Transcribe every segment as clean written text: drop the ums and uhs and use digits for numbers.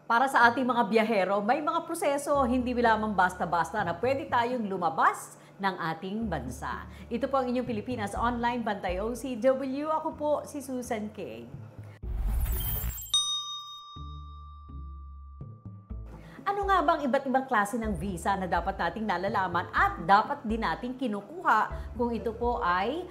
Para sa ating mga biyahero, may mga proseso hindi lamang basta-basta na pwede tayong lumabas ng ating bansa. Ito po ang inyong Pilipinas Online Bantay OCW. Ako po si Susan K. Ano nga bang iba't ibang klase ng visa na dapat nating nalalaman at dapat din nating kinukuha kung ito po ay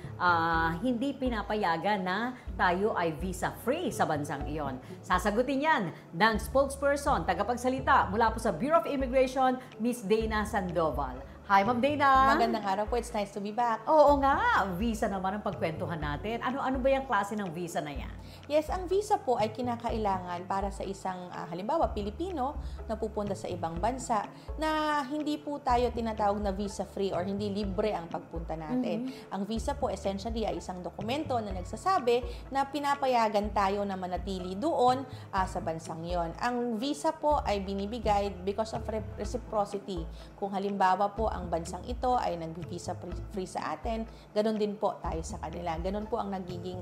hindi pinapayagan na tayo ay visa-free sa bansang iyon? Sasagutin yan ng spokesperson, tagapagsalita mula po sa Bureau of Immigration, Miss Dana Sandoval. Hi, Ma'am Dana! Magandang araw po. It's nice to be back. Oo nga, visa naman ang pagkwentuhan natin. Ano ba yung klase ng visa na yan? Yes, ang visa po ay kinakailangan para sa isang, halimbawa, Pilipino na pupunta sa ibang bansa na hindi po tayo tinatawag na visa-free or hindi libre ang pagpunta natin. Ang visa po essentially ay isang dokumento na nagsasabi na pinapayagan tayo na manatili doon sa bansang yon. Ang visa po ay binibigay because of reciprocity. Kung halimbawa po ang bansang ito ay nag-visa free sa atin, ganun din po tayo sa kanila. Ganun po ang nagiging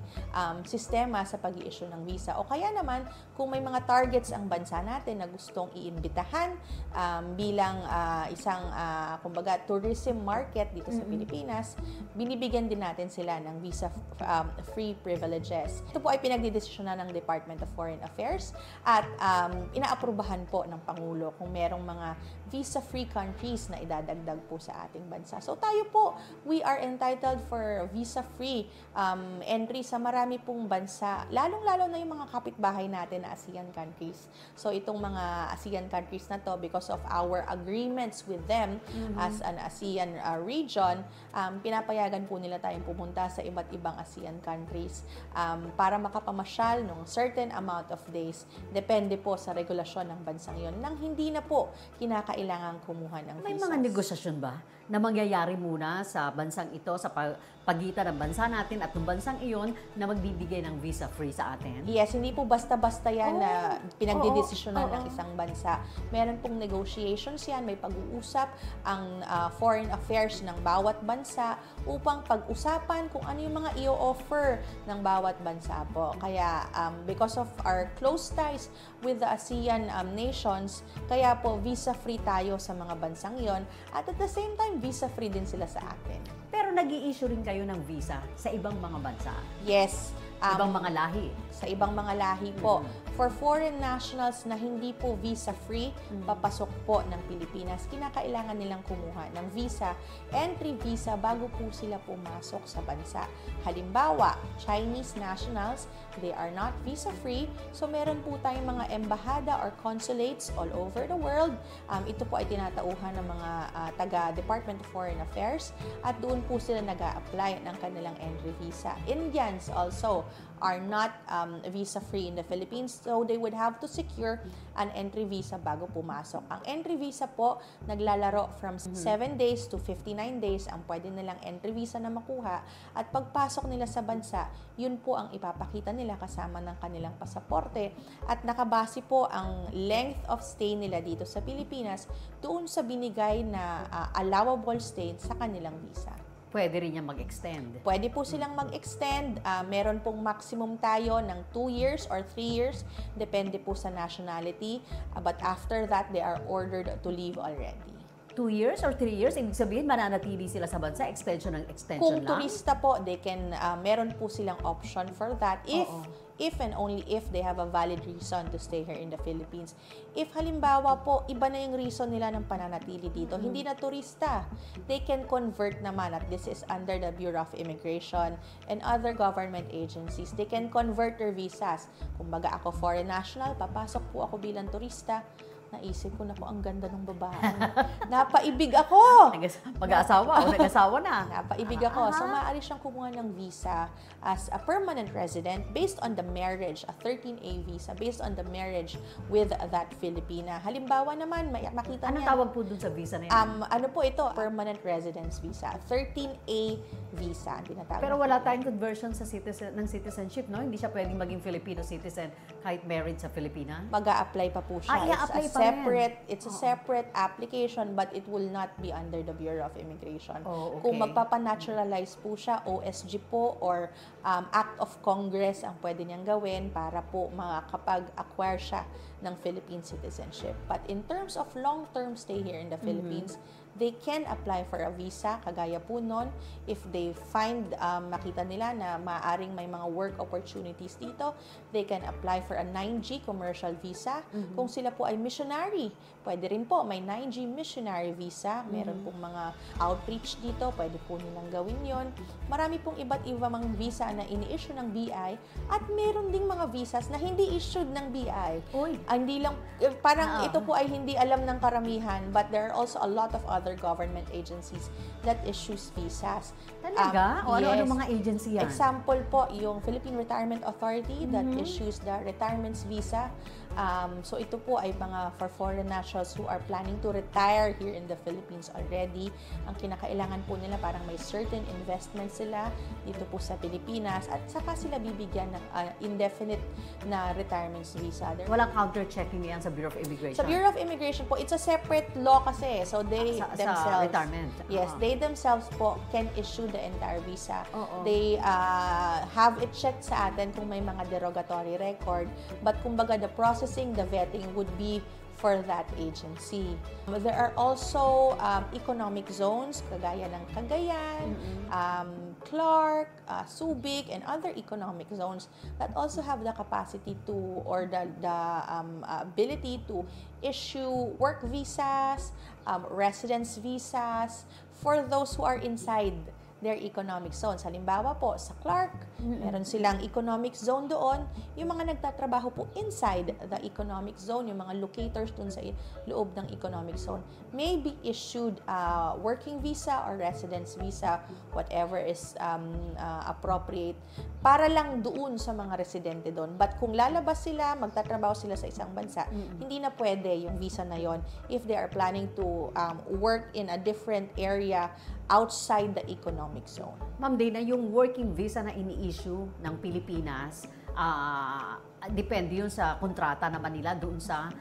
sistema sa pag-i-issue ng visa. O kaya naman, kung may mga targets ang bansa natin na gustong iimbitahan bilang isang, kumbaga, tourism market dito sa Pilipinas, binibigyan din natin sila ng visa free privileges. Ito po ay pinagdidesisyonan ng Department of Foreign Affairs at inaaprubahan po ng Pangulo kung merong mga visa-free countries na idadagdag po sa ating bansa. So tayo po, we are entitled for visa-free entry sa marami pong bansa, lalong-lalo na yung mga kapitbahay natin na ASEAN countries. So itong mga ASEAN countries na to, because of our agreements with them as an ASEAN region, pinapayagan po nila tayong pumunta sa iba't ibang ASEAN countries para makapamasyal ng certain amount of days. Depende po sa regulasyon ng bansang yon nang hindi na po kinakailangan kumuha ng visas. May mga negosasyon ba na mangyayari muna sa bansang ito, sa pagitan ng bansa natin at ng bansang iyon na magbibigay ng visa-free sa atin? Yes, hindi po basta-basta yan na pinagdidesisyonan ng isang bansa. Meron pong negotiations yan, may pag-uusap ang foreign affairs ng bawat bansa upang pag-usapan kung ano yung mga i-offer ng bawat bansa po. Kaya because of our close ties with the ASEAN nations, kaya po visa-free tayo sa mga bansang iyon at at the same time, visa-free din sila sa atin. Pero nag-i-issue rin kayo ng visa sa ibang mga bansa? Yes. Ibang mga lahi? Sa ibang mga lahi po. For foreign nationals na hindi po visa-free, papasok po ng Pilipinas, kinakailangan nilang kumuha ng visa, entry visa, bago po sila pumasok sa bansa. Halimbawa, Chinese nationals, they are not visa-free, so meron po tayong mga embahada or consulates all over the world. Ito po ay tinatauhan ng mga taga-Department of Foreign Affairs at doon po sila nag-a-apply ng kanilang entry visa. Indians also are not visa-free in the Philippines, so they would have to secure an entry visa bago pumasok. Ang entry visa po, naglalaro from 7 days to 59 days ang pwede nilang entry visa na makuha at pagpasok nila sa bansa, yun po ang ipapakita nila kasama ng kanilang pasaporte at nakabase po ang length of stay nila dito sa Pilipinas doon sa binigay na allowable stay sa kanilang visa. Pwede rin niya mag-extend. Pwede po silang mag-extend. Meron pong maximum tayo ng 2 years or 3 years. Depende po sa nationality. But after that, they are ordered to leave already. 2 years or 3 years? Ibig sabihin, mananatili sila sa bansa, extension ng extension Kung lang? turista po, they can, meron po silang option for that if and only if they have a valid reason to stay here in the Philippines. If halimbawa po, iba na yung reason nila ng pananatili dito, hindi na turista, they can convert naman at this is under the Bureau of Immigration and other government agencies. They can convert their visas. Kumbaga ako foreign national, papasok po ako bilang turista, naisip ko na po ang ganda ng babae. Napaibig ako! Mag-aasawa o nag-asawa na. Napaibig ako. So, maaari siyang kumuha ng visa as a permanent resident based on the marriage, a 13A visa, based on the marriage with that Filipina. Halimbawa naman, makita Anong niya. tawag po dun sa visa na yan? Ano po ito? Permanent residence visa. 13A visa. Tinatawag. Pero wala tayong conversion sa ng citizenship, no? Hindi siya pwedeng maging Filipino citizen kahit married sa Filipina? Mag-a-apply pa po siya. I-apply pa It's a separate application but it will not be under the Bureau of Immigration. Oh, okay. Kung magpapanaturalize po siya, OSG po or Act of Congress ang pwede niyang gawin para po makakapag-acquire siya ng Philippine citizenship. But in terms of long-term stay here in the Philippines, they can apply for a visa, kagaya po nun, if they find, makita nila na maaaring may mga work opportunities dito, they can apply for a 9G commercial visa. Kung sila po ay missionary, pwede rin po, may 9G missionary visa. Meron pong mga outreach dito, pwede po nilang gawin yon. Marami pong iba't iba mga visa na ini-issue ng BI at meron ding mga visas na hindi issued ng BI. Uy. Hindi lang, parang ito po ay hindi alam ng karamihan, but there are also a lot of other government agencies that issues visas. Talaga? O ano Yes. mga agency yan? Example po, yung Philippine Retirement Authority that issues the retirements visa. So ito po ay mga for foreign nationals who are planning to retire here in the Philippines already. Ang kinakailangan po nila parang may certain investment sila dito po sa Pilipinas at saka sila bibigyan ng indefinite na retirements visa. Walang counter-checking yan sa Bureau of Immigration? Sa Bureau of Immigration po, it's a separate law kasi. So they themselves, sa retirement? yes, they themselves po can issue the entire visa. Oo. They have it checked sa atin kung may mga derogatory record. But kumbaga the processing, the vetting would be for that agency. There are also economic zones, kagaya ng Cagayan, Clark, Subic, and other economic zones that also have the capacity to, or the ability to issue work visas, residence visas for those who are inside their economic zones. Halimbawa po, sa Clark, meron silang economic zone doon. Yung mga nagtatrabaho po inside the economic zone, yung mga locators doon sa loob ng economic zone, may be issued working visa or residence visa, whatever is appropriate, para lang doon sa mga residente doon. But kung lalabas sila, magtatrabaho sila sa isang bansa, hindi na pwede yung visa na yon if they are planning to work in a different area outside the economic zone. Ma'am Dana, yung working visa na ini-issue ng Pilipinas, depende yun sa kontrata naman nila doon sa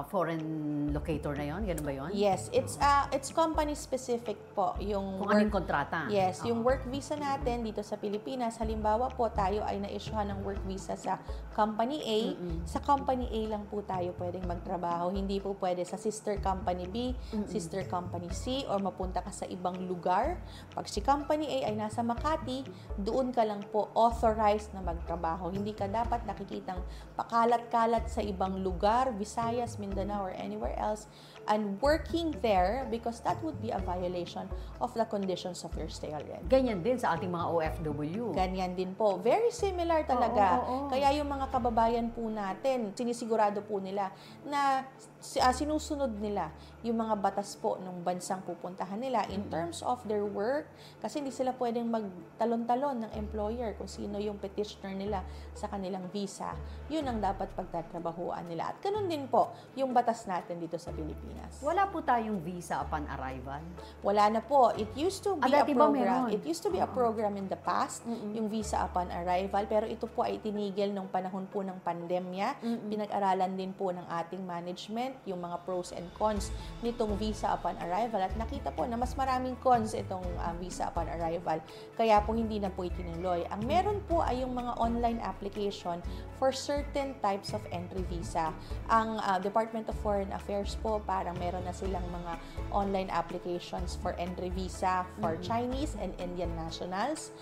foreign locator na yon, ganun ba yon? Yes, it's company specific po yung Kung anong kontrata? Yes, yung work visa natin dito sa Pilipinas, halimbawa po tayo ay na-issuehan ng work visa sa company A, sa company A lang po tayo pwedeng magtrabaho. Hindi po pwede sa sister company B, sister company C, or mapunta ka sa ibang lugar. Pag si company A ay nasa Makati, doon ka lang po authorized na magtrabaho. Hindi ka dapat nakikitang pakalat-kalat sa ibang lugar, Visayas, Mindanao, or anywhere else, and working there because that would be a violation of the conditions of your stay already. Ganyan din sa ating mga OFW. Ganyan din po. Very similar talaga. Oo. Kaya yung mga kababayan po natin, sinisigurado po nila na sinusunod nila yung mga batas po ng bansang pupuntahan nila in terms of their work, kasi hindi sila pwedeng magtalon-talon ng employer kung sino yung petitioner nila sa kanilang visa. Yun ang dapat pagtatrabahuan nila. At ganun din po yung batas natin dito sa Pilipinas. Wala po tayong visa upon arrival? Wala na po. It used to be a Dati ba program. meron? It used to be a program in the past, yung visa upon arrival, pero ito po ay tinigil nung panahon po ng pandemya. Pinag-aralan din po ng ating management yung mga pros and cons nitong visa upon arrival at nakita po na mas maraming cons itong visa upon arrival. Kaya po hindi na po itinuloy. Ang meron po ay yung mga online application for certain types of entry visa. Ang Department of Foreign Affairs po, parang meron na silang mga online applications for entry visa for Chinese and Indian nationals.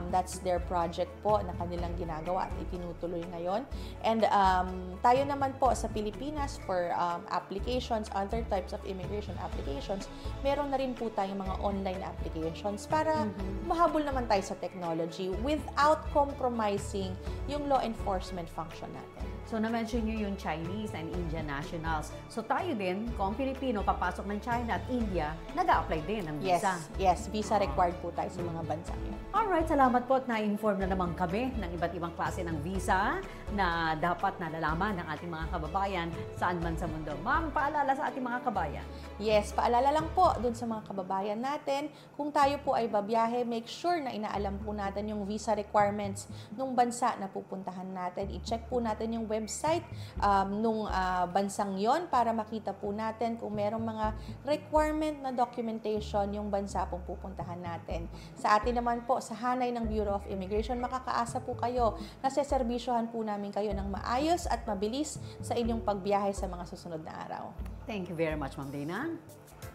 That's their project po na kanilang ginagawa at itinutuloy ngayon. And tayo naman po sa Pilipinas for applications, other types of immigration applications, meron na rin po tayong mga online applications para mahabol naman tayo sa technology without compromising yung law enforcement function natin. So, na-mention nyo yung Chinese and Indian nationals. So, tayo din, kung Pilipino, papasok ng China at India, nag-a-apply din ng visa. Yes, visa required po tayo sa mga bansa yun. Alright, salamat po at na-inform na naman kami ng iba't ibang klase ng visa na dapat nalalaman ng ating mga kababayan saan man sa mundo. Ma'am, paalala sa ating mga kabayan. Yes, paalala lang po dun sa mga kababayan natin, kung tayo po ay babiyahe, make sure na inaalam po natin yung visa requirements ng bansa na pupuntahan natin. I-check po natin yung website nung bansang yon para makita po natin kung merong mga requirement na documentation yung bansa pong pupuntahan natin. Sa atin naman po, sa hanay ng Bureau of Immigration, makakaasa po kayo na seserbisyohan po namin kayo ng maayos at mabilis sa inyong pagbiyahe sa mga susunod na araw. Thank you very much, Ma'am Dana.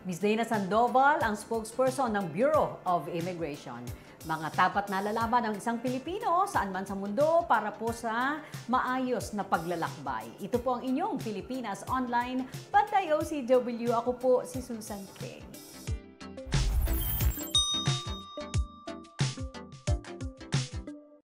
Ms. Dana Sandoval, ang spokesperson ng Bureau of Immigration. Mga tapat na lalaman ng isang Pilipino saan man sa mundo para po sa maayos na paglalakbay. Ito po ang inyong Pilipinas Online, Pantay OCW. Ako po si Susan King.